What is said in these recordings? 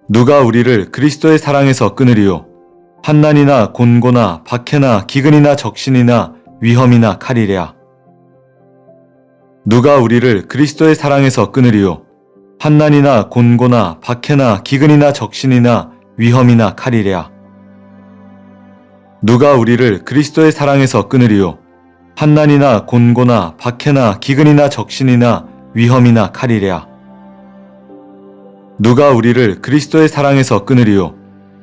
누가 우리를 그리스도의 사랑에서 끊으리요? 환난이나 곤고나 박해나 기근이나 적신이나 위험이나 칼이랴. 누가 우리를 그리스도의 사랑에서 끊으리요? 환난이나 곤고나 박해나 기근이나 적신이나 위험이나 칼이랴. 누가 우리를 그리스도의 사랑에서 끊으리요? 환난이나 곤고나 박해나 기근이나 적신이나 위험이나 칼이랴. 누가 우리를 그리스도의 사랑에서 끊으리요?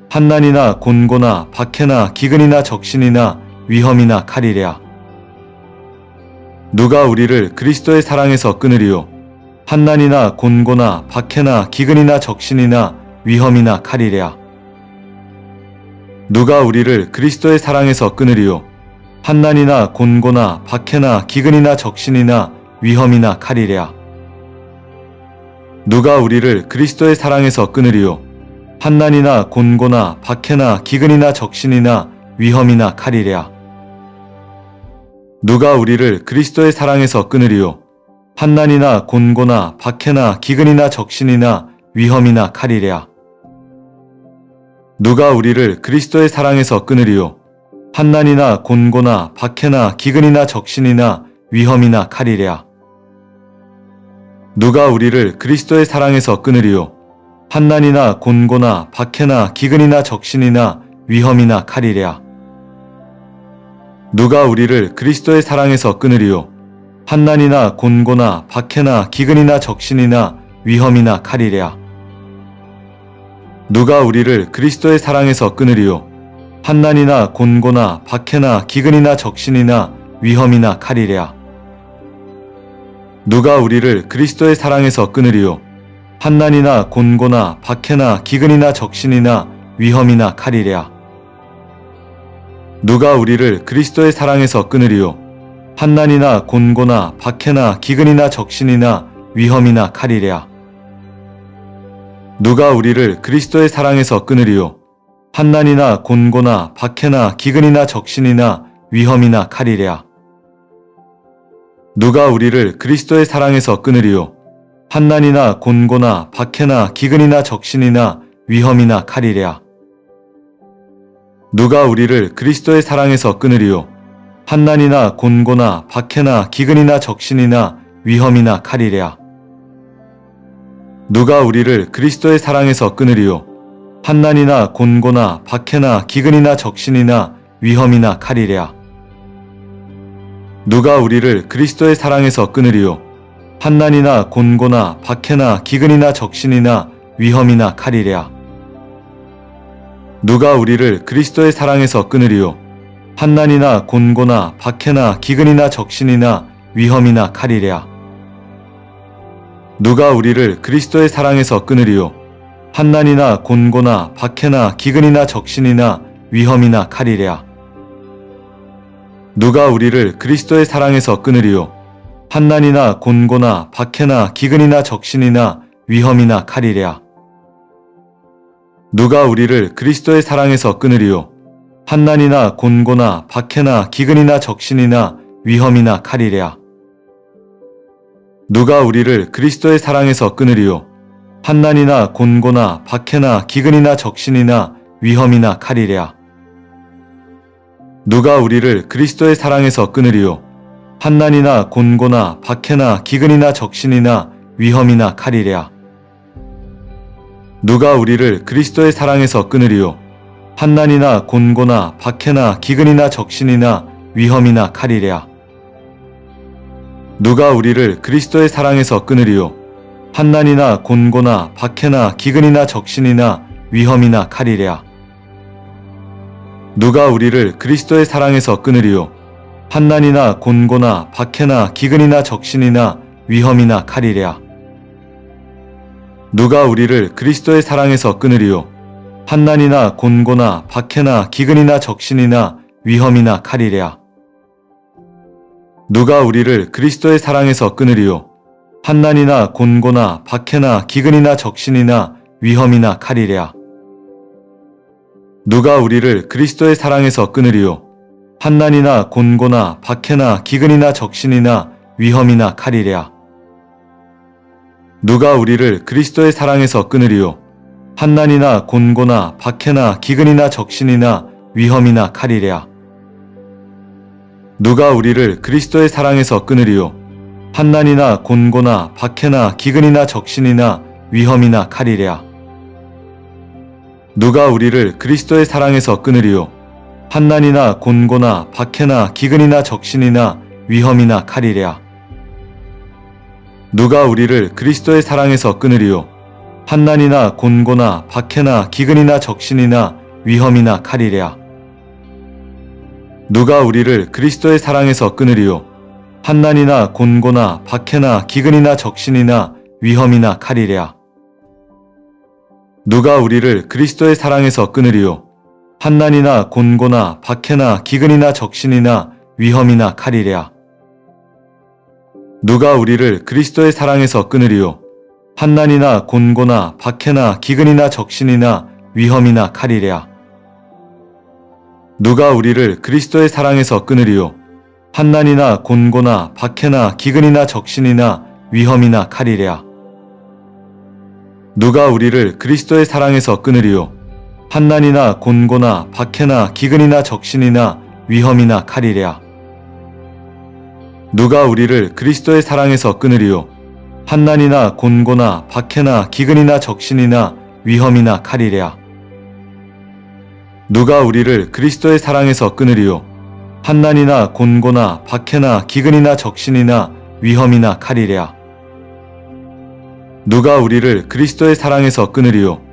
환난이나 곤고나 박해나 기근이나 적신이나 위험이나 칼이랴. 누가 우리를 그리스도의 사랑에서 끊으리요? 환난이나 곤고나 박해나 기근이나 적신이나 위험이나 칼이랴. 누가 우리를 그리스도의 사랑에서 끊으리요? 환난이나 곤고나 박해나 기근이나 적신이나 위험이나 칼이랴. 누가 우리를 그리스도의 사랑에서 끊으리요? 환난이나 곤고나 박해나 기근이나 적신이나 위험이나 칼이랴. 누가 우리를 그리스도의 사랑에서 끊으리요? 환난이나 곤고나 박해나 기근이나 적신이나 위험이나 칼이랴. 누가 우리를 그리스도의 사랑에서 끊으리요? 환난이나 곤고나 박해나 기근이나 적신이나 위험이나 칼이랴. 누가 우리를 그리스도의 사랑에서 끊으리요? 환난이나 곤고나 박해나 기근이나 적신이나 위험이나 칼이랴. 누가 우리를 그리스도의 사랑에서 끊으리요? 환난이나 곤고나 박해나 기근이나 적신이나 위험이나 칼이랴. 누가 우리를 그리스도의 사랑에서 끊으리요? 환난이나 곤고나 박해나 기근이나 적신이나 위험이나 칼이랴. 누가 우리를 그리스도의 사랑에서 끊으리요? 환난이나 곤고나 박해나 기근이나 적신이나 위험이나 칼이랴. 누가 우리를 그리스도의 사랑에서 끊으리요? 환난이나 곤고나 박해나 기근이나 적신이나 위험이나 칼이랴. 누가 우리를 그리스도의 사랑에서 끊으리요? 환난이나 곤고나 박해나 기근이나 적신이나 위험이나 칼이랴. 누가 우리를 그리스도의 사랑에서 끊으리요? 환난이나 곤고나 박해나 기근이나 적신이나 위험이나 칼이랴. 누가 우리를 그리스도의 사랑에서 끊으리요? 환난이나 곤고나 박해나 기근이나 적신이나 위험이나 칼이랴. 누가 우리를 그리스도의 사랑에서 끊으리요? 환난이나 곤고나 박해나 기근이나 적신이나 위험이나 칼이랴. 누가 우리를 그리스도의 사랑에서 끊으리요? 환난이나 곤고나 박해나 기근이나 적신이나 위험이나 칼이랴. 누가 우리를 그리스도의 사랑에서 끊으리요? 환난이나 곤고나 박해나 기근이나 적신이나 위험이나 칼이랴. 누가 우리를 그리스도의 사랑에서 끊으리요? 환난이나 곤고나 박해나 기근이나 적신이나 위험이나 칼이랴. 누가 우리를 그리스도의 사랑에서 끊으리요? 환난이나 곤고나 박해나 기근이나 적신이나 위험이나 칼이랴. 누가 우리를 그리스도의 사랑에서 끊으리요? 환난이나 곤고나 박해나 기근이나 적신이나 위험이나 칼이랴. 누가 우리를 그리스도의 사랑에서 끊으리요? 환난이나 곤고나 박해나 기근이나 적신이나 위험이나 칼이랴. 누가 우리를 그리스도의 사랑에서 끊으리요? 환난이나 곤고나 박해나 기근이나 적신이나 위험이나 칼이랴. 누가 우리를 그리스도의 사랑에서 끊으리요? 환난이나 곤고나 박해나 기근이나 적신이나 위험이나 칼이랴. 누가 우리를 그리스도의 사랑에서 끊으리요? 환난이나 곤고나 박해나 기근이나 적신이나 위험이나 칼이랴. 누가 우리를 그리스도의 사랑에서 끊으리요? 환난이나 곤고나 박해나 기근이나 적신이나 위험이나 칼이랴. 누가 우리를 그리스도의 사랑에서 끊으리요? 환난이나 곤고나 박해나 기근이나 적신이나 위험이나 칼이랴. 누가 우리를 그리스도의 사랑에서 끊으리요? 환난이나 곤고나 박해나 기근이나 적신이나 위험이나 칼이랴. 누가 우리를 그리스도의 사랑에서 끊으리요? 환난이나 곤고나 박해나 기근이나 적신이나 위험이나 칼이랴. 누가 우리를 그리스도의 사랑에서 끊으리요? 환난이나 곤고나 박해나 기근이나 적신이나 위험이나 칼이랴. 누가 우리를 그리스도의 사랑에서 끊으리요? 환난이나 곤고나 박해나 기근이나 적신이나 위험이나 칼이랴. 누가 우리를 그리스도의 사랑에서 끊으리요? 환난이나 곤고나 박해나 기근이나 적신이나 위험이나 칼이랴. 누가 우리를 그리스도의 사랑에서 끊으리요? 환난이나 곤고나 박해나 기근이나 적신이나 위험이나 칼이랴. 누가 우리를 그리스도의 사랑에서 끊으리요? 환난이나 곤고나 박해나 기근이나 적신이나 위험이나 칼이랴. 누가 우리를 그리스도의 사랑에서 끊으리요? 환난이나 곤고나 박해나 기근이나 적신이나 위험이나 칼이랴. 누가 우리를 그리스도의 사랑에서 끊으리요? 환난이나 곤고나 박해나 기근이나 적신이나 위험이나 칼이랴. 누가 우리를 그리스도의 사랑에서 끊으리요? 환난이나 곤고나 박해나 기근이나 적신이나 위험이나 칼이랴. 누가 우리를 그리스도의 사랑에서 끊으리요? 환난이나 곤고나 박해나 기근이나 적신이나 위험이나 칼이랴. 누가 우리를 그리스도의 사랑에서 끊으리요? 환난이나 곤고나 박해나 기근이나 적신이나 위험이나 칼이랴. 누가 우리를 그리스도의 사랑에서 끊으리요? 환난이나 곤고나 박해나 기근이나 적신이나 위험이나 칼이랴. 누가 우리를 그리스도의 사랑에서 끊으리요?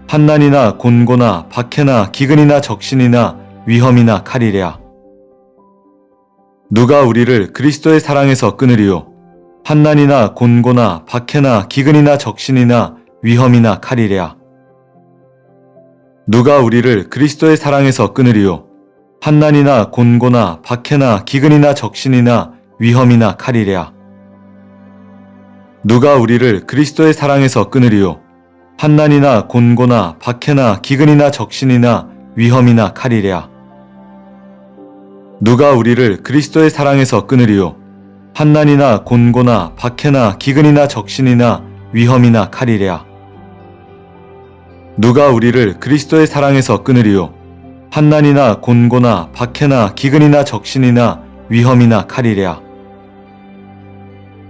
환난이나 곤고나 박해나 기근이나 적신이나 위험이나 칼이랴. 누가 우리를 그리스도의 사랑에서 끊으리요? 환난이나 곤고나 박해나 기근이나 적신이나 위험이나 칼이랴. 누가 우리를 그리스도의 사랑에서 끊으리요? 환난이나 곤고나 박해나 기근이나 적신이나 위험이나 칼이랴. 누가 우리를 그리스도의 사랑에서 끊으리요? 환난이나 곤고나 박해나 기근이나 적신이나 위험이나 칼이랴. 누가 우리를 그리스도의 사랑에서 끊으리요? 환난이나 곤고나 박해나 기근이나 적신이나 위험이나 칼이랴. 누가 우리를 그리스도의 사랑에서 끊으리요? 환난이나 곤고나 박해나 기근이나 적신이나 위험이나 칼이랴.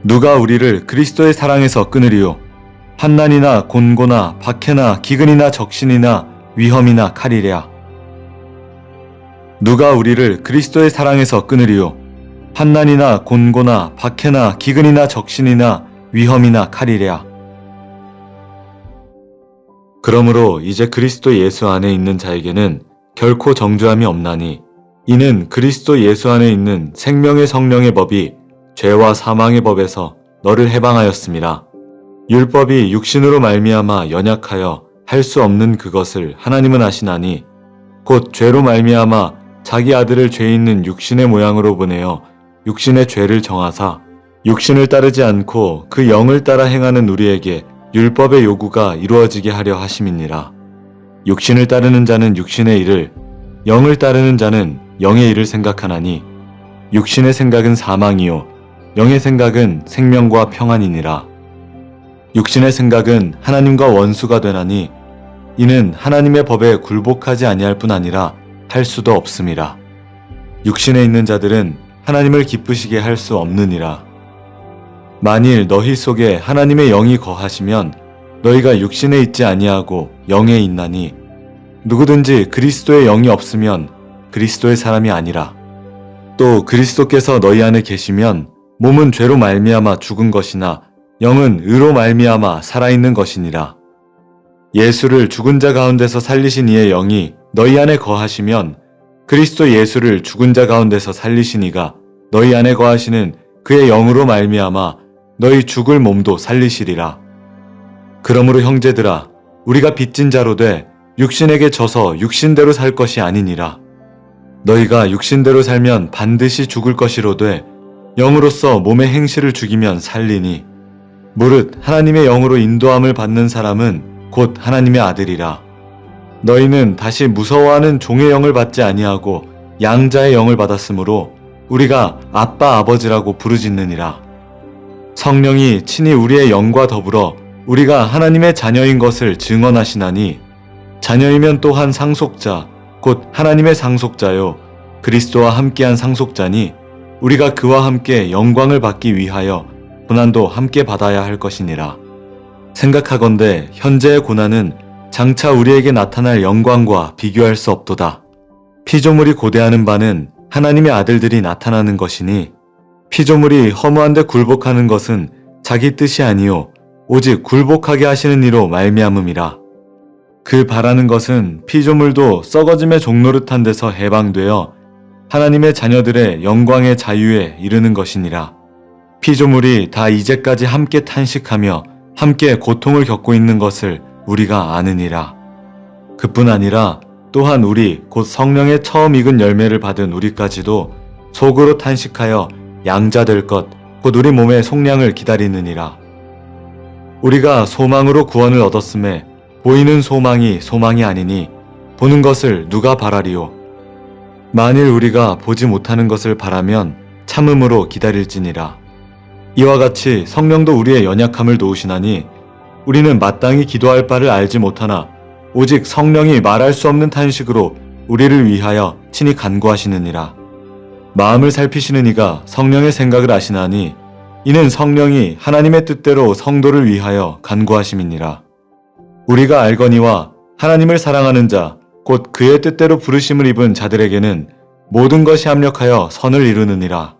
누가 우리를 그리스도의 사랑에서 끊으리요? 환난이나 곤고나 박해나 기근이나 적신이나 위험이나 칼이랴. 누가 우리를 그리스도의 사랑에서 끊으리요? 환난이나 곤고나 박해나 기근이나 적신이나 위험이나 칼이랴. 그러므로 이제 그리스도 예수 안에 있는 자에게는 결코 정죄함이 없나니 이는 그리스도 예수 안에 있는 생명의 성령의 법이 죄와 사망의 법에서 너를 해방하였음이라. 율법이 육신으로 말미암아 연약하여 할 수 없는 그것을 하나님은 아시나니 곧 죄로 말미암아 자기 아들을 죄 있는 육신의 모양으로 보내어 육신의 죄를 정하사 육신을 따르지 않고 그 영을 따라 행하는 우리에게 율법의 요구가 이루어지게 하려 하심이니라. 육신을 따르는 자는 육신의 일을, 영을 따르는 자는 영의 일을 생각하나니 육신의 생각은 사망이요 영의 생각은 생명과 평안이니라. 육신의 생각은 하나님과 원수가 되나니 이는 하나님의 법에 굴복하지 아니할 뿐 아니라 할 수도 없음이라. 육신에 있는 자들은 하나님을 기쁘시게 할 수 없느니라. 만일 너희 속에 하나님의 영이 거하시면 너희가 육신에 있지 아니하고 영에 있나니 누구든지 그리스도의 영이 없으면 그리스도의 사람이 아니라. 또 그리스도께서 너희 안에 계시면 몸은 죄로 말미암아 죽은 것이나 영은 의로 말미암아 살아있는 것이니라. 예수를 죽은 자 가운데서 살리신 이의 영이 너희 안에 거하시면 그리스도 예수를 죽은 자 가운데서 살리신 이가 너희 안에 거하시는 그의 영으로 말미암아 너희 죽을 몸도 살리시리라. 그러므로 형제들아, 우리가 빚진 자로 돼 육신에게 져서 육신대로 살 것이 아니니라. 너희가 육신대로 살면 반드시 죽을 것이로되 영으로서 몸의 행실을 죽이면 살리니 무릇 하나님의 영으로 인도함을 받는 사람은 곧 하나님의 아들이라. 너희는 다시 무서워하는 종의 영을 받지 아니하고 양자의 영을 받았으므로 우리가 아빠 아버지라고 부르짖느니라. 성령이 친히 우리의 영과 더불어 우리가 하나님의 자녀인 것을 증언하시나니 자녀이면 또한 상속자 곧 하나님의 상속자요 그리스도와 함께한 상속자니 우리가 그와 함께 영광을 받기 위하여 고난도 함께 받아야 할 것이니라. 생각하건대 현재의 고난은 장차 우리에게 나타날 영광과 비교할 수 없도다. 피조물이 고대하는 바는 하나님의 아들들이 나타나는 것이니 피조물이 허무한데 굴복하는 것은 자기 뜻이 아니요 오직 굴복하게 하시는 이로 말미암음이라. 그 바라는 것은 피조물도 썩어짐의 종노릇한 데서 해방되어 하나님의 자녀들의 영광의 자유에 이르는 것이니라. 피조물이 다 이제까지 함께 탄식하며 함께 고통을 겪고 있는 것을 우리가 아느니라. 그뿐 아니라 또한 우리 곧 성령의 처음 익은 열매를 받은 우리까지도 속으로 탄식하여 양자 될 것 곧 우리 몸의 속량을 기다리느니라. 우리가 소망으로 구원을 얻었음에 보이는 소망이 소망이 아니니 보는 것을 누가 바라리요. 만일 우리가 보지 못하는 것을 바라면 참음으로 기다릴지니라. 이와 같이 성령도 우리의 연약함을 도우시나니 우리는 마땅히 기도할 바를 알지 못하나 오직 성령이 말할 수 없는 탄식으로 우리를 위하여 친히 간구하시느니라. 마음을 살피시는 이가 성령의 생각을 아시나니 이는 성령이 하나님의 뜻대로 성도를 위하여 간구하심이니라. 우리가 알거니와 하나님을 사랑하는 자 곧 그의 뜻대로 부르심을 입은 자들에게는 모든 것이 합력하여 선을 이루느니라.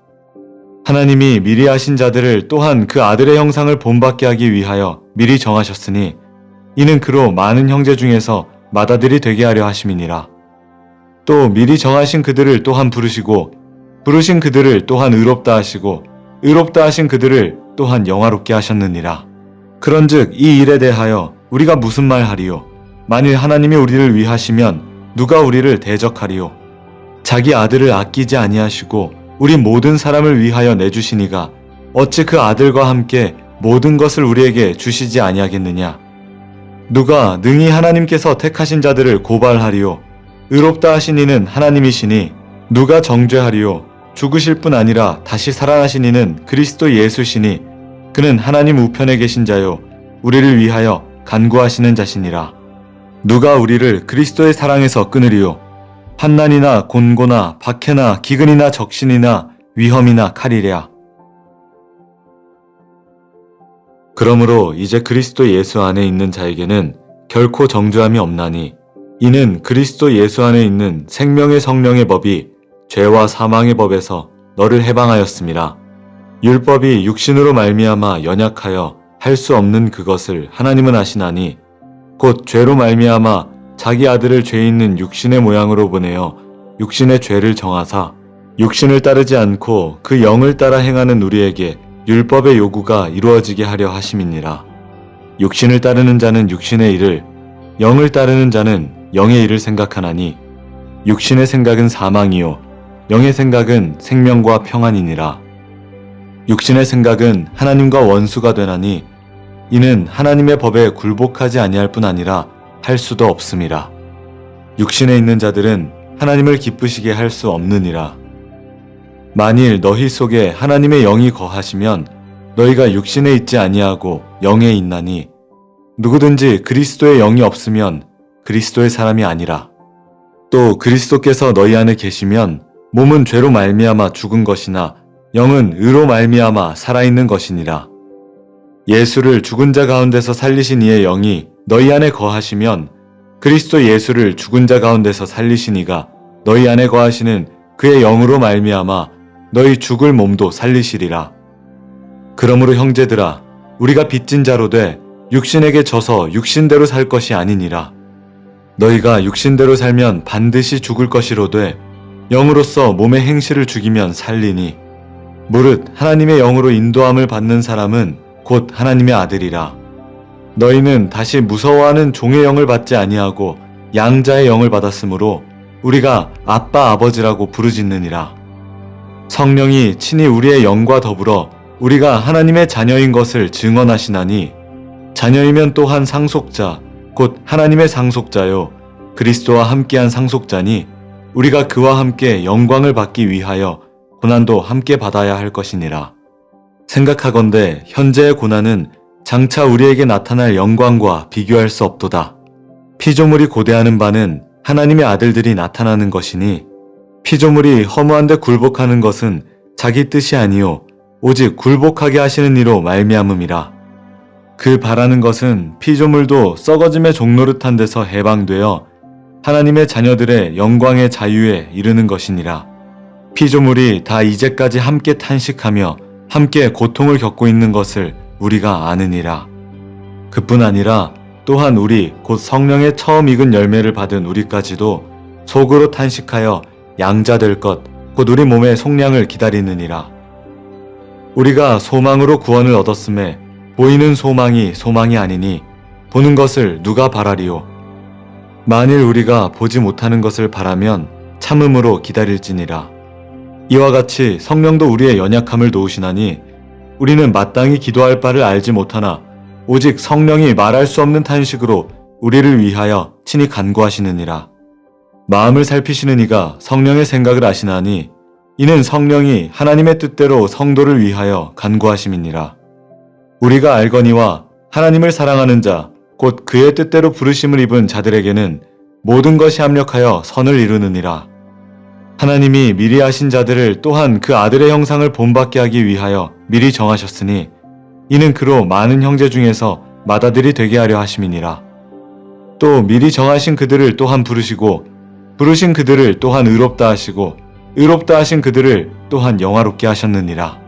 하나님이 미리 하신 자들을 또한 그 아들의 형상을 본받게 하기 위하여 미리 정하셨으니 이는 그로 많은 형제 중에서 맏아들이 되게 하려 하심이니라. 또 미리 정하신 그들을 또한 부르시고 부르신 그들을 또한 의롭다 하시고 의롭다 하신 그들을 또한 영화롭게 하셨느니라. 그런즉 이 일에 대하여 우리가 무슨 말 하리요? 만일 하나님이 우리를 위하시면 누가 우리를 대적하리요? 자기 아들을 아끼지 아니하시고 우리 모든 사람을 위하여 내주시니가 어찌 그 아들과 함께 모든 것을 우리에게 주시지 아니하겠느냐? 누가 능히 하나님께서 택하신 자들을 고발하리요? 의롭다 하신 이는 하나님이시니 누가 정죄하리요? 죽으실 뿐 아니라 다시 살아나신 이는 그리스도 예수시니 그는 하나님 우편에 계신 자요 우리를 위하여 간구하시는 자시니라. 누가 우리를 그리스도의 사랑에서 끊으리요? 환난이나 곤고나 박해나 기근이나 적신이나 위험이나 칼이랴. 그러므로 이제 그리스도 예수 안에 있는 자에게는 결코 정죄함이 없나니 이는 그리스도 예수 안에 있는 생명의 성령의 법이 죄와 사망의 법에서 너를 해방하였음이라. 율법이 육신으로 말미암아 연약하여 할 수 없는 그것을 하나님은 아시나니 곧 죄로 말미암아 자기 아들을 죄 있는 육신의 모양으로 보내어 육신의 죄를 정하사 육신을 따르지 않고 그 영을 따라 행하는 우리에게 율법의 요구가 이루어지게 하려 하심이니라. 육신을 따르는 자는 육신의 일을 영을 따르는 자는 영의 일을 생각하나니 육신의 생각은 사망이요 영의 생각은 생명과 평안이니라. 육신의 생각은 하나님과 원수가 되나니 이는 하나님의 법에 굴복하지 아니할 뿐 아니라 할 수도 없음이라. 육신에 있는 자들은 하나님을 기쁘시게 할 수 없느니라. 만일 너희 속에 하나님의 영이 거하시면 너희가 육신에 있지 아니하고 영에 있나니 누구든지 그리스도의 영이 없으면 그리스도의 사람이 아니라. 또 그리스도께서 너희 안에 계시면 몸은 죄로 말미암아 죽은 것이나 영은 의로 말미암아 살아있는 것이니라. 예수를 죽은 자 가운데서 살리신 이의 영이 너희 안에 거하시면 그리스도 예수를 죽은 자 가운데서 살리신 이가 너희 안에 거하시는 그의 영으로 말미암아 너희 죽을 몸도 살리시리라. 그러므로 형제들아 우리가 빚진 자로 돼 육신에게 져서 육신대로 살 것이 아니니라. 너희가 육신대로 살면 반드시 죽을 것이로되 영으로서 몸의 행실을 죽이면 살리니 무릇 하나님의 영으로 인도함을 받는 사람은 곧 하나님의 아들이라. 너희는 다시 무서워하는 종의 영을 받지 아니하고 양자의 영을 받았으므로 우리가 아빠 아버지라고 부르짖느니라. 성령이 친히 우리의 영과 더불어 우리가 하나님의 자녀인 것을 증언하시나니 자녀이면 또한 상속자 곧 하나님의 상속자요 그리스도와 함께한 상속자니 우리가 그와 함께 영광을 받기 위하여 고난도 함께 받아야 할 것이니라. 생각하건대 현재의 고난은 장차 우리에게 나타날 영광과 비교할 수 없도다. 피조물이 고대하는 바는 하나님의 아들들이 나타나는 것이니 피조물이 허무한데 굴복하는 것은 자기 뜻이 아니요 오직 굴복하게 하시는 이로 말미암음이라. 그 바라는 것은 피조물도 썩어짐의 종노릇한 데서 해방되어 하나님의 자녀들의 영광의 자유에 이르는 것이니라. 피조물이 다 이제까지 함께 탄식하며 함께 고통을 겪고 있는 것을 우리가 아느니라. 그뿐 아니라 또한 우리 곧 성령의 처음 익은 열매를 받은 우리까지도 속으로 탄식하여 양자될 것 곧 우리 몸의 속량을 기다리느니라. 우리가 소망으로 구원을 얻었음에 보이는 소망이 소망이 아니니 보는 것을 누가 바라리요. 만일 우리가 보지 못하는 것을 바라면 참음으로 기다릴지니라. 이와 같이 성령도 우리의 연약함을 도우시나니 우리는 마땅히 기도할 바를 알지 못하나 오직 성령이 말할 수 없는 탄식으로 우리를 위하여 친히 간구하시느니라. 마음을 살피시는 이가 성령의 생각을 아시나니 이는 성령이 하나님의 뜻대로 성도를 위하여 간구하심이니라. 우리가 알거니와 하나님을 사랑하는 자 곧 그의 뜻대로 부르심을 입은 자들에게는 모든 것이 합력하여 선을 이루느니라. 하나님이 미리 하신 자들을 또한 그 아들의 형상을 본받게 하기 위하여 미리 정하셨으니 이는 그로 많은 형제 중에서 맏아들이 되게 하려 하심이니라. 또 미리 정하신 그들을 또한 부르시고 부르신 그들을 또한 의롭다 하시고 의롭다 하신 그들을 또한 영화롭게 하셨느니라.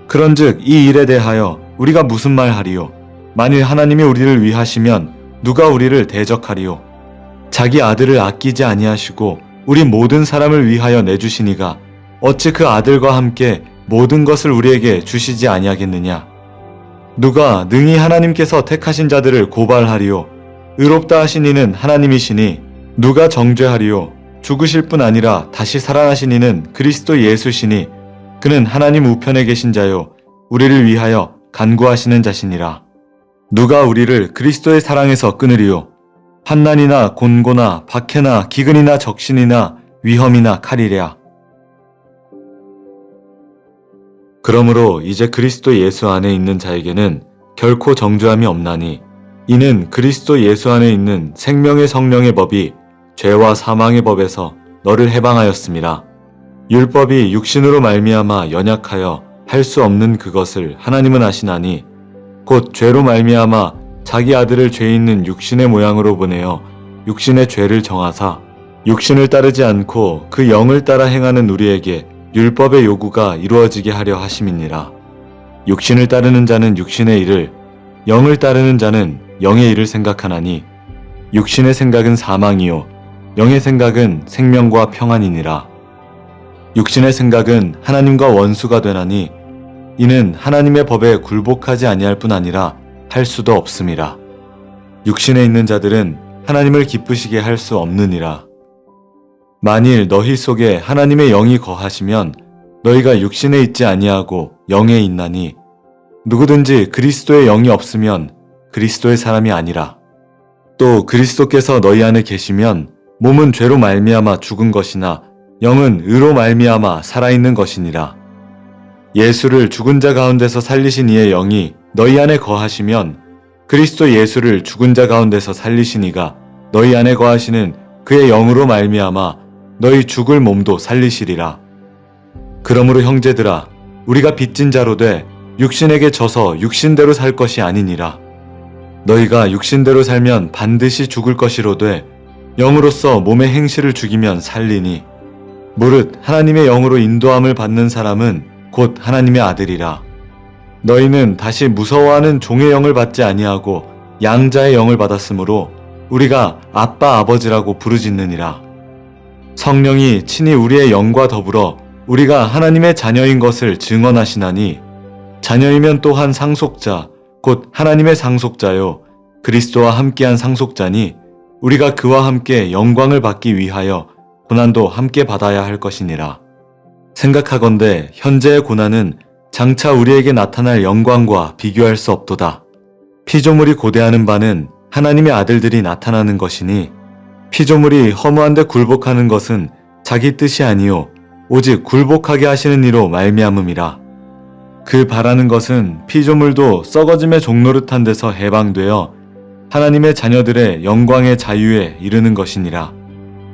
그런즉 이 일에 대하여 우리가 무슨 말 하리요? 만일 하나님이 우리를 위하시면 누가 우리를 대적하리요? 자기 아들을 아끼지 아니하시고 우리 모든 사람을 위하여 내주시니가 어찌 그 아들과 함께 모든 것을 우리에게 주시지 아니하겠느냐? 누가 능히 하나님께서 택하신 자들을 고발하리요? 의롭다 하신 이는 하나님이시니 누가 정죄하리요? 죽으실 뿐 아니라 다시 살아나신 이는 그리스도 예수시니 그는 하나님 우편에 계신 자요 우리를 위하여 간구하시는 자시니라. 누가 우리를 그리스도의 사랑에서 끊으리요? 환난이나 곤고나 박해나 기근이나 적신이나 위험이나 칼이랴. 그러므로 이제 그리스도 예수 안에 있는 자에게는 결코 정죄함이 없나니 이는 그리스도 예수 안에 있는 생명의 성령의 법이 죄와 사망의 법에서 너를 해방하였음이라. 율법이 육신으로 말미암아 연약하여 할 수 없는 그것을 하나님은 아시나니 곧 죄로 말미암아 자기 아들을 죄 있는 육신의 모양으로 보내어 육신의 죄를 정하사 육신을 따르지 않고 그 영을 따라 행하는 우리에게 율법의 요구가 이루어지게 하려 하심이니라. 육신을 따르는 자는 육신의 일을 영을 따르는 자는 영의 일을 생각하나니 육신의 생각은 사망이요 영의 생각은 생명과 평안이니라. 육신의 생각은 하나님과 원수가 되나니 이는 하나님의 법에 굴복하지 아니할 뿐 아니라 할 수도 없음이라. 육신에 있는 자들은 하나님을 기쁘시게 할 수 없느니라. 만일 너희 속에 하나님의 영이 거하시면 너희가 육신에 있지 아니하고 영에 있나니 누구든지 그리스도의 영이 없으면 그리스도의 사람이 아니라. 또 그리스도께서 너희 안에 계시면 몸은 죄로 말미암아 죽은 것이나 영은 의로 말미암아 살아있는 것이니라. 예수를 죽은 자 가운데서 살리신 이의 영이 너희 안에 거하시면 그리스도 예수를 죽은 자 가운데서 살리신 이가 너희 안에 거하시는 그의 영으로 말미암아 너희 죽을 몸도 살리시리라. 그러므로 형제들아 우리가 빚진 자로 돼 육신에게 져서 육신대로 살 것이 아니니라. 너희가 육신대로 살면 반드시 죽을 것이로되 영으로서 몸의 행실을 죽이면 살리니 무릇 하나님의 영으로 인도함을 받는 사람은 곧 하나님의 아들이라. 너희는 다시 무서워하는 종의 영을 받지 아니하고 양자의 영을 받았으므로 우리가 아빠 아버지라고 부르짖느니라. 성령이 친히 우리의 영과 더불어 우리가 하나님의 자녀인 것을 증언하시나니 자녀이면 또한 상속자 곧 하나님의 상속자요 그리스도와 함께한 상속자니 우리가 그와 함께 영광을 받기 위하여 고난도 함께 받아야 할 것이니라. 생각하건대 현재의 고난은 장차 우리에게 나타날 영광과 비교할 수 없도다. 피조물이 고대하는 바는 하나님의 아들들이 나타나는 것이니 피조물이 허무한데 굴복하는 것은 자기 뜻이 아니요 오직 굴복하게 하시는 이로 말미암음이라. 그 바라는 것은 피조물도 썩어짐의 종노릇한 데서 해방되어 하나님의 자녀들의 영광의 자유에 이르는 것이니라.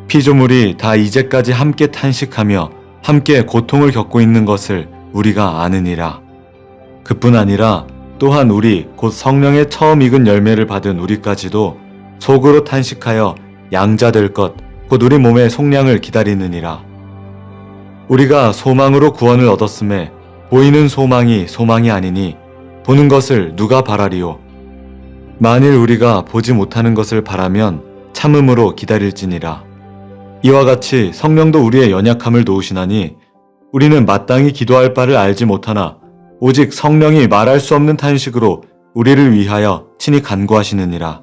피조물이 다 이제까지 함께 탄식하며 함께 고통을 겪고 있는 것을 우리가 아느니라. 그뿐 아니라 또한 우리 곧 성령의 처음 익은 열매를 받은 우리까지도 속으로 탄식하여 양자 될 것 곧 우리 몸의 속량을 기다리느니라. 우리가 소망으로 구원을 얻었음에 보이는 소망이 소망이 아니니 보는 것을 누가 바라리요. 만일 우리가 보지 못하는 것을 바라면 참음으로 기다릴지니라. 이와 같이 성령도 우리의 연약함을 도우시나니 우리는 마땅히 기도할 바를 알지 못하나 오직 성령이 말할 수 없는 탄식으로 우리를 위하여 친히 간구하시느니라.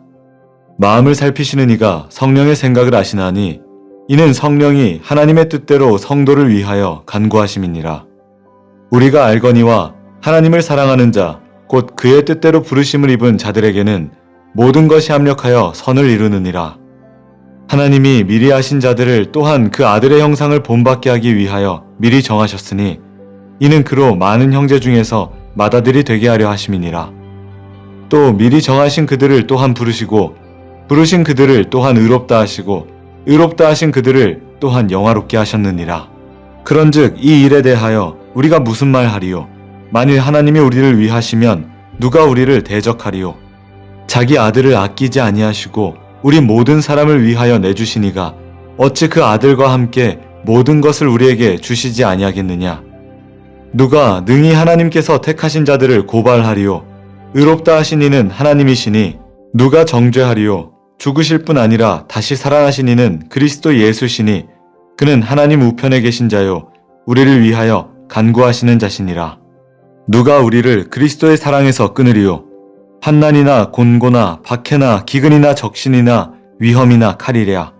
마음을 살피시는 이가 성령의 생각을 아시나니 이는 성령이 하나님의 뜻대로 성도를 위하여 간구하심이니라. 우리가 알거니와 하나님을 사랑하는 자 곧 그의 뜻대로 부르심을 입은 자들에게는 모든 것이 합력하여 선을 이루느니라. 하나님이 미리 하신 자들을 또한 그 아들의 형상을 본받게 하기 위하여 미리 정하셨으니 이는 그로 많은 형제 중에서 맏아들이 되게 하려 하심이니라. 또 미리 정하신 그들을 또한 부르시고 부르신 그들을 또한 의롭다 하시고 의롭다 하신 그들을 또한 영화롭게 하셨느니라. 그런즉 이 일에 대하여 우리가 무슨 말 하리요? 만일 하나님이 우리를 위하시면 누가 우리를 대적하리요? 자기 아들을 아끼지 아니하시고 우리 모든 사람을 위하여 내주시니가 어찌 그 아들과 함께 모든 것을 우리에게 주시지 아니하겠느냐? 누가 능히 하나님께서 택하신 자들을 고발하리요? 의롭다 하신 이는 하나님이시니 누가 정죄하리요? 죽으실 뿐 아니라 다시 살아나신 이는 그리스도 예수시니 그는 하나님 우편에 계신 자요 우리를 위하여 간구하시는 자시니라. 누가 우리를 그리스도의 사랑에서 끊으리요? 환난이나 곤고나 박해나 기근이나 적신이나 위험이나 칼이랴.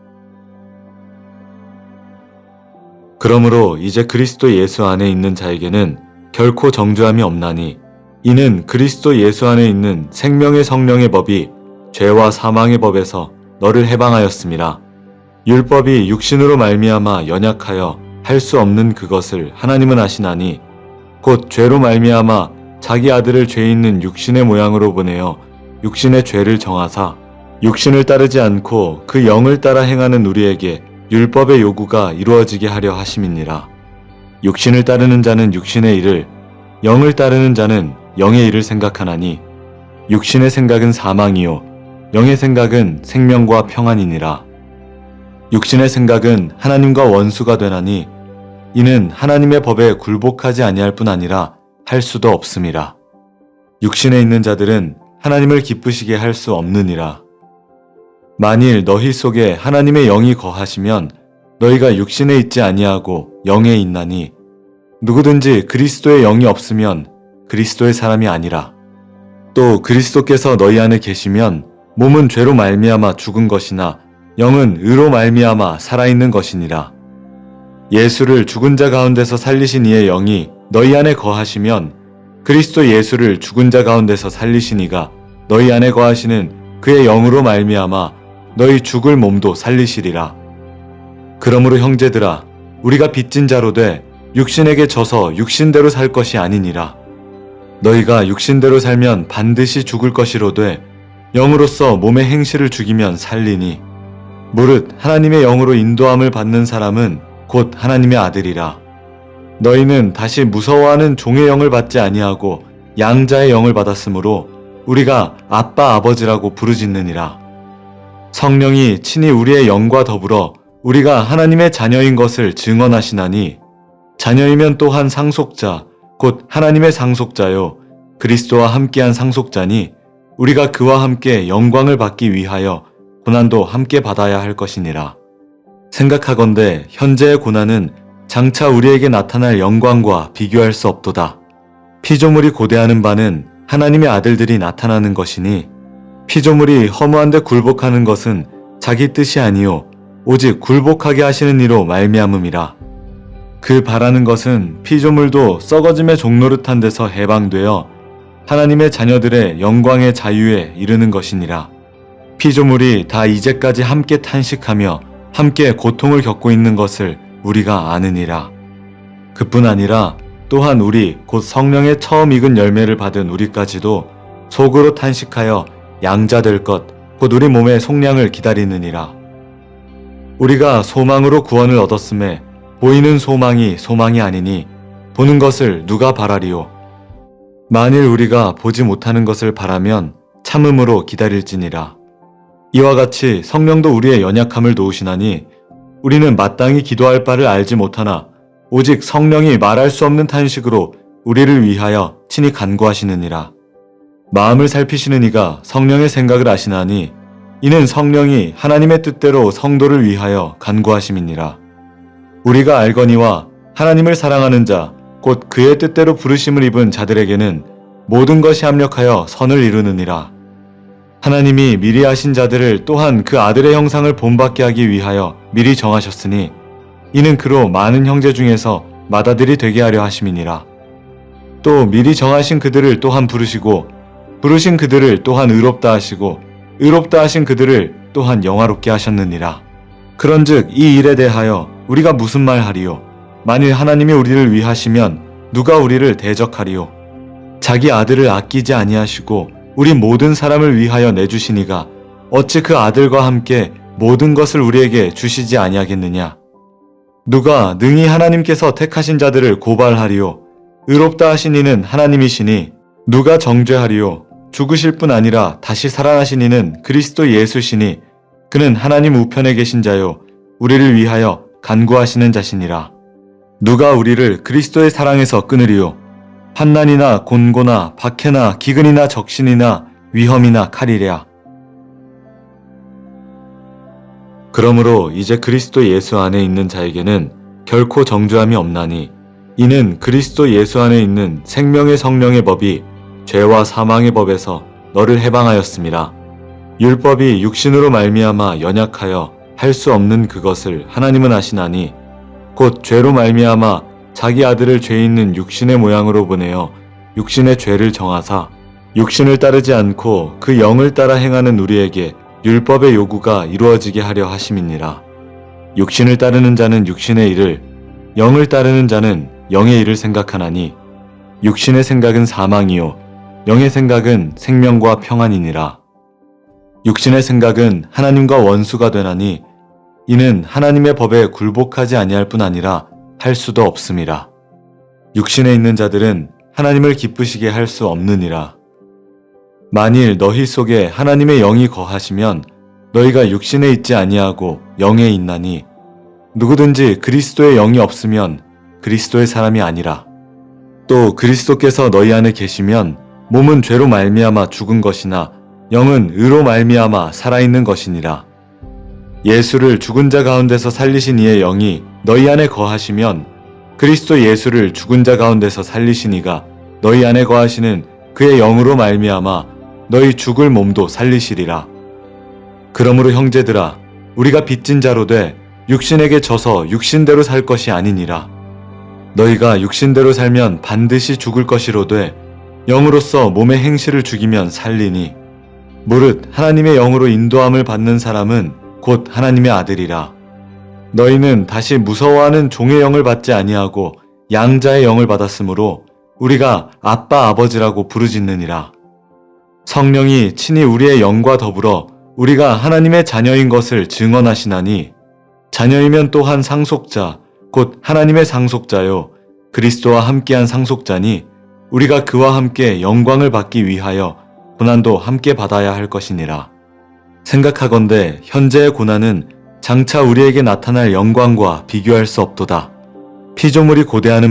그러므로 이제 그리스도 예수 안에 있는 자에게는 결코 정죄함이 없나니 이는 그리스도 예수 안에 있는 생명의 성령의 법이 죄와 사망의 법에서 너를 해방하였음이라. 율법이 육신으로 말미암아 연약하여 할 수 없는 그것을 하나님은 아시나니 곧 죄로 말미암아 자기 아들을 죄 있는 육신의 모양으로 보내어 육신의 죄를 정하사 육신을 따르지 않고 그 영을 따라 행하는 우리에게 율법의 요구가 이루어지게 하려 하심이니라. 육신을 따르는 자는 육신의 일을 영을 따르는 자는 영의 일을 생각하나니 육신의 생각은 사망이요 영의 생각은 생명과 평안이니라. 육신의 생각은 하나님과 원수가 되나니 이는 하나님의 법에 굴복하지 아니할 뿐 아니라 할 수도 없음이라. 육신에 있는 자들은 하나님을 기쁘시게 할 수 없느니라. 만일 너희 속에 하나님의 영이 거하시면 너희가 육신에 있지 아니하고 영에 있나니 누구든지 그리스도의 영이 없으면 그리스도의 사람이 아니라. 또 그리스도께서 너희 안에 계시면 몸은 죄로 말미암아 죽은 것이나 영은 의로 말미암아 살아있는 것이니라. 예수를 죽은 자 가운데서 살리신 이의 영이 너희 안에 거하시면 그리스도 예수를 죽은 자 가운데서 살리신 이가 너희 안에 거하시는 그의 영으로 말미암아 너희 죽을 몸도 살리시리라. 그러므로 형제들아 우리가 빚진 자로 돼 육신에게 져서 육신대로 살 것이 아니니라. 너희가 육신대로 살면 반드시 죽을 것이로되 영으로서 몸의 행실을 죽이면 살리니 무릇 하나님의 영으로 인도함을 받는 사람은 곧 하나님의 아들이라. 너희는 다시 무서워하는 종의 영을 받지 아니하고 양자의 영을 받았으므로 우리가 아빠 아버지라고 부르짖느니라. 성령이 친히 우리의 영과 더불어 우리가 하나님의 자녀인 것을 증언하시나니 자녀이면 또한 상속자 곧 하나님의 상속자요 그리스도와 함께한 상속자니 우리가 그와 함께 영광을 받기 위하여 고난도 함께 받아야 할 것이니라. 생각하건대 현재의 고난은 장차 우리에게 나타날 영광과 비교할 수 없도다. 피조물이 고대하는 바는 하나님의 아들들이 나타나는 것이니 피조물이 허무한 데 굴복하는 것은 자기 뜻이 아니요 오직 굴복하게 하시는 이로 말미암음이라. 그 바라는 것은 피조물도 썩어짐의 종노릇한 데서 해방되어 하나님의 자녀들의 영광의 자유에 이르는 것이니라. 피조물이 다 이제까지 함께 탄식하며 함께 고통을 겪고 있는 것을 우리가 아느니라. 그뿐 아니라 또한 우리 곧 성령의 처음 익은 열매를 받은 우리까지도 속으로 탄식하여 양자 될 것 곧 우리 몸의 속량을 기다리느니라. 우리가 소망으로 구원을 얻었음에 보이는 소망이 소망이 아니니 보는 것을 누가 바라리요. 만일 우리가 보지 못하는 것을 바라면 참음으로 기다릴지니라. 이와 같이 성령도 우리의 연약함을 도우시나니 우리는 마땅히 기도할 바를 알지 못하나 오직 성령이 말할 수 없는 탄식으로 우리를 위하여 친히 간구하시느니라. 마음을 살피시는 이가 성령의 생각을 아시나니 이는 성령이 하나님의 뜻대로 성도를 위하여 간구하심이니라. 우리가 알거니와 하나님을 사랑하는 자 곧 그의 뜻대로 부르심을 입은 자들에게는 모든 것이 합력하여 선을 이루느니라. 하나님이 미리 하신 자들을 또한 그 아들의 형상을 본받게 하기 위하여 미리 정하셨으니 이는 그로 많은 형제 중에서 맏아들이 되게 하려 하심이니라. 또 미리 정하신 그들을 또한 부르시고 부르신 그들을 또한 의롭다 하시고 의롭다 하신 그들을 또한 영화롭게 하셨느니라. 그런즉 이 일에 대하여 우리가 무슨 말 하리요? 만일 하나님이 우리를 위하시면 누가 우리를 대적하리요? 자기 아들을 아끼지 아니하시고 우리 모든 사람을 위하여 내주시니가 어찌 그 아들과 함께 모든 것을 우리에게 주시지 아니하겠느냐? 누가 능히 하나님께서 택하신 자들을 고발하리요? 의롭다 하신 이는 하나님이시니 누가 정죄하리요? 죽으실 뿐 아니라 다시 살아나신 이는 그리스도 예수시니 그는 하나님 우편에 계신 자요 우리를 위하여 간구하시는 자시니라. 누가 우리를 그리스도의 사랑에서 끊으리요? 환난이나 곤고나 박해나 기근이나 적신이나 위험이나 칼이랴. 그러므로 이제 그리스도 예수 안에 있는 자에게는 결코 정죄함이 없나니 이는 그리스도 예수 안에 있는 생명의 성령의 법이 죄와 사망의 법에서 너를 해방하였음이라. 율법이 육신으로 말미암아 연약하여 할 수 없는 그것을 하나님은 아시나니 곧 죄로 말미암아 자기 아들을 죄 있는 육신의 모양으로 보내어 육신의 죄를 정하사 육신을 따르지 않고 그 영을 따라 행하는 우리에게 율법의 요구가 이루어지게 하려 하심이니라. 육신을 따르는 자는 육신의 일을 영을 따르는 자는 영의 일을 생각하나니 육신의 생각은 사망이요 영의 생각은 생명과 평안이니라. 육신의 생각은 하나님과 원수가 되나니 이는 하나님의 법에 굴복하지 아니할 뿐 아니라 할 수도 없음이라. 육신에 있는 자들은 하나님을 기쁘시게 할 수 없느니라. 만일 너희 속에 하나님의 영이 거하시면 너희가 육신에 있지 아니하고 영에 있나니 누구든지 그리스도의 영이 없으면 그리스도의 사람이 아니라. 또 그리스도께서 너희 안에 계시면 몸은 죄로 말미암아 죽은 것이나 영은 의로 말미암아 살아있는 것이니라. 예수를 죽은 자 가운데서 살리신 이의 영이 너희 안에 거하시면 그리스도 예수를 죽은 자 가운데서 살리신 이가 너희 안에 거하시는 그의 영으로 말미암아 너희 죽을 몸도 살리시리라. 그러므로 형제들아 우리가 빚진 자로 돼 육신에게 져서 육신대로 살 것이 아니니라. 너희가 육신대로 살면 반드시 죽을 것이로되 영으로서 몸의 행실을 죽이면 살리니 무릇 하나님의 영으로 인도함을 받는 사람은 곧 하나님의 아들이라. 너희는 다시 무서워하는 종의 영을 받지 아니하고 양자의 영을 받았으므로 우리가 아빠 아버지라고 부르짖느니라. 성령이 친히 우리의 영과 더불어 우리가 하나님의 자녀인 것을 증언하시나니 자녀이면 또한 상속자 곧 하나님의 상속자요 그리스도와 함께한 상속자니 우리가 그와 함께 영광을 받기 위하여 고난도 함께 받아야 할 것이니라. 생각하건대 현재의 고난은 장차 우리에게 나타날 영광과 비교할 수 없도다. 피조물이 고대하는